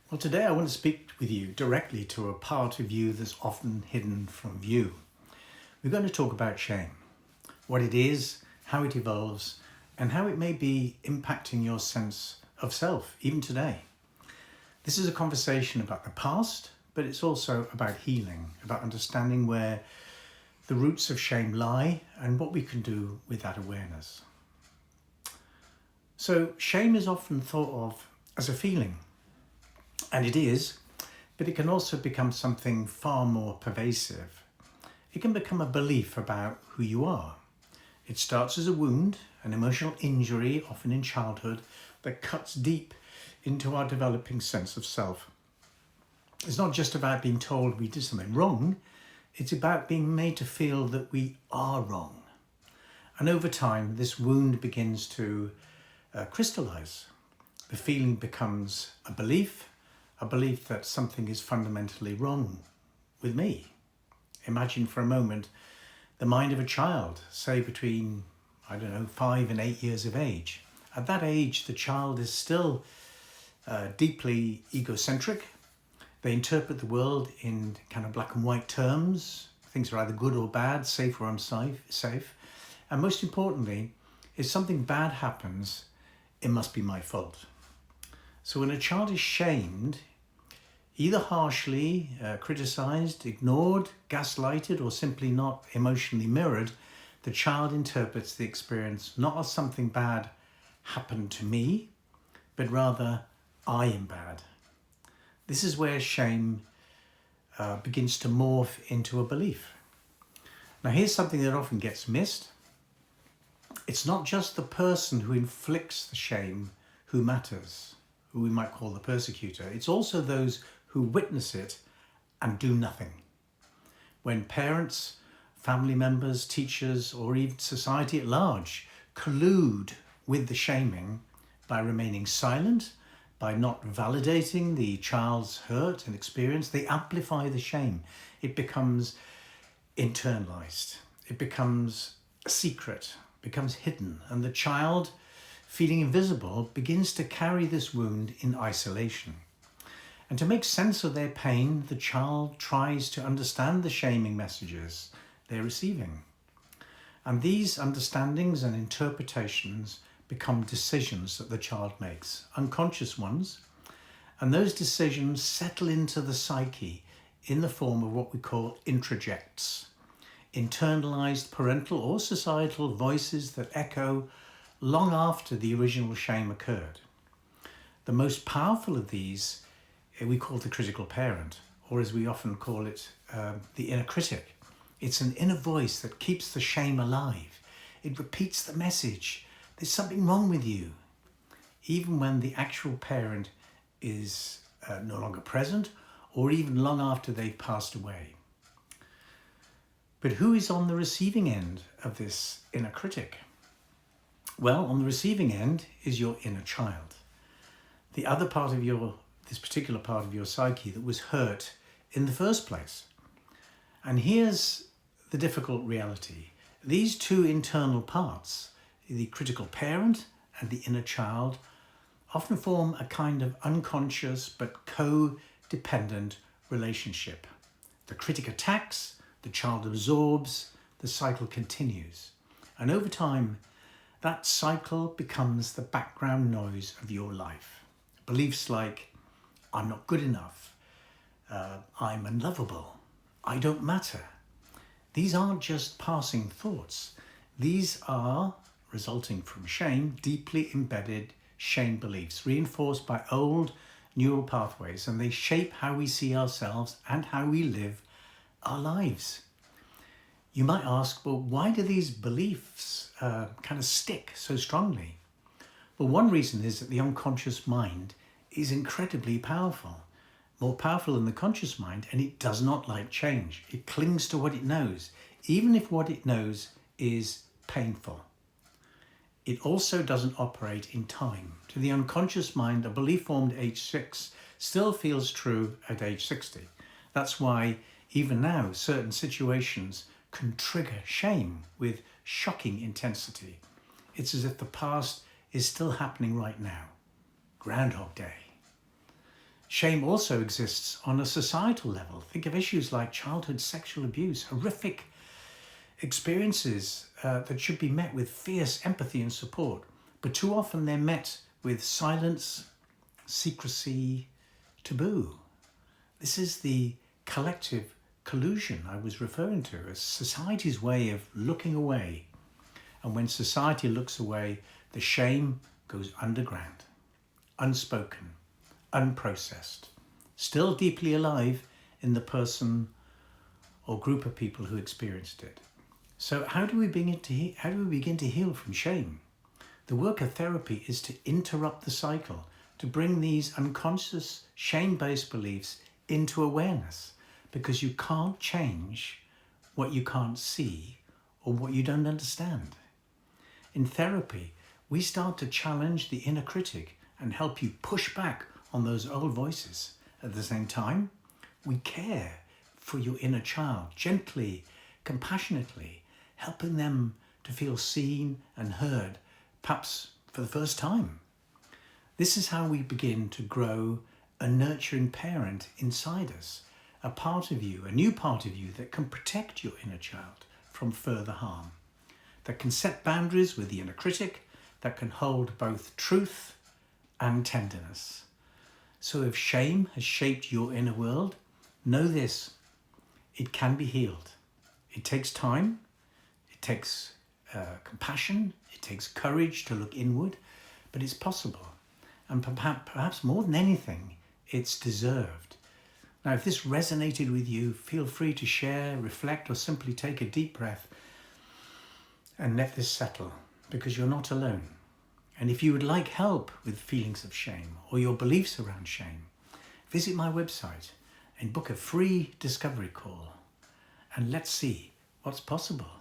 Well, today I want to speak with you directly to a part of you that's often hidden from view. We're going to talk about shame, what it is, how it evolves, and how it may be impacting your sense of self, even today. This is a conversation about the past, but it's also about healing, about understanding where the roots of shame lie and what we can do with that awareness. So, shame is often thought of as a feeling. And it is, but it can also become something far more pervasive. It can become a belief about who you are. It starts as a wound, an emotional injury, often in childhood, that cuts deep into our developing sense of self. It's not just about being told we did something wrong, it's about being made to feel that we are wrong. And over time, this wound begins to crystallize. The feeling becomes a belief that something is fundamentally wrong with me. Imagine for a moment the mind of a child, say between, 5 and 8 years of age. At that age, the child is still deeply egocentric. They interpret the world in kind of black and white terms. Things are either good or bad, safe or unsafe. And most importantly, if something bad happens, it must be my fault. So when a child is shamed, either harshly criticized, ignored, gaslighted, or simply not emotionally mirrored, the child interprets the experience not as something bad happened to me, but rather I am bad. This is where shame begins to morph into a belief. Now here's something that often gets missed. It's not just the person who inflicts the shame who matters, who we might call the persecutor. It's also those who witness it and do nothing. When parents, family members, teachers, or even society at large collude with the shaming by remaining silent, by not validating the child's hurt and experience, they amplify the shame. It becomes internalized. It becomes a secret, becomes hidden, and the child, feeling invisible, begins to carry this wound in isolation. And to make sense of their pain, the child tries to understand the shaming messages they're receiving. And these understandings and interpretations become decisions that the child makes, unconscious ones. And those decisions settle into the psyche in the form of what we call introjects, internalized parental or societal voices that echo long after the original shame occurred. The most powerful of these we call the critical parent, or as we often call it, the inner critic. It's an inner voice that keeps the shame alive. It repeats the message, there's something wrong with you, even when the actual parent is no longer present, or even long after they've passed away. But who is on the receiving end of this inner critic? Well, on the receiving end is your inner child. The other part of this particular part of your psyche that was hurt in the first place. And here's the difficult reality. These two internal parts, the critical parent and the inner child, often form a kind of unconscious but co-dependent relationship. The critic attacks, the child absorbs, the cycle continues. And over time, that cycle becomes the background noise of your life. Beliefs like, I'm not good enough, I'm unlovable, I don't matter. These aren't just passing thoughts. These are, resulting from shame, deeply embedded shame beliefs, reinforced by old neural pathways, and they shape how we see ourselves and how we live our lives. You might ask, well, why do these beliefs kind of stick so strongly? Well, one reason is that the unconscious mind is incredibly powerful, more powerful than the conscious mind, and it does not like change. It clings to what it knows, even if what it knows is painful. It also doesn't operate in time. To the unconscious mind, a belief formed at age 6 still feels true at age 60. That's why even now certain situations can trigger shame with shocking intensity. It's as if the past is still happening right now. Groundhog Day. Shame also exists on a societal level. Think of issues like childhood sexual abuse, horrific experiences that should be met with fierce empathy and support. But too often they're met with silence, secrecy, taboo. This is the collective collusion I was referring to as society's way of looking away. And when society looks away, the shame goes underground, unspoken, unprocessed, still deeply alive in the person or group of people who experienced it. So how do we begin to heal from shame? The work of therapy is to interrupt the cycle, to bring these unconscious shame-based beliefs into awareness, because you can't change what you can't see or what you don't understand. In therapy, we start to challenge the inner critic and help you push back on those old voices. At the same time, we care for your inner child, gently, compassionately, helping them to feel seen and heard, perhaps for the first time. This is how we begin to grow a nurturing parent inside us, a part of you, a new part of you that can protect your inner child from further harm, that can set boundaries with the inner critic, that can hold both truth and tenderness. So if shame has shaped your inner world, know this: it can be healed. It takes time, it takes compassion, it takes courage to look inward, but it's possible. And perhaps more than anything, it's deserved. Now, if this resonated with you, feel free to share, reflect, or simply take a deep breath and let this settle, because you're not alone. And if you would like help with feelings of shame or your beliefs around shame, visit my website and book a free discovery call, and let's see what's possible.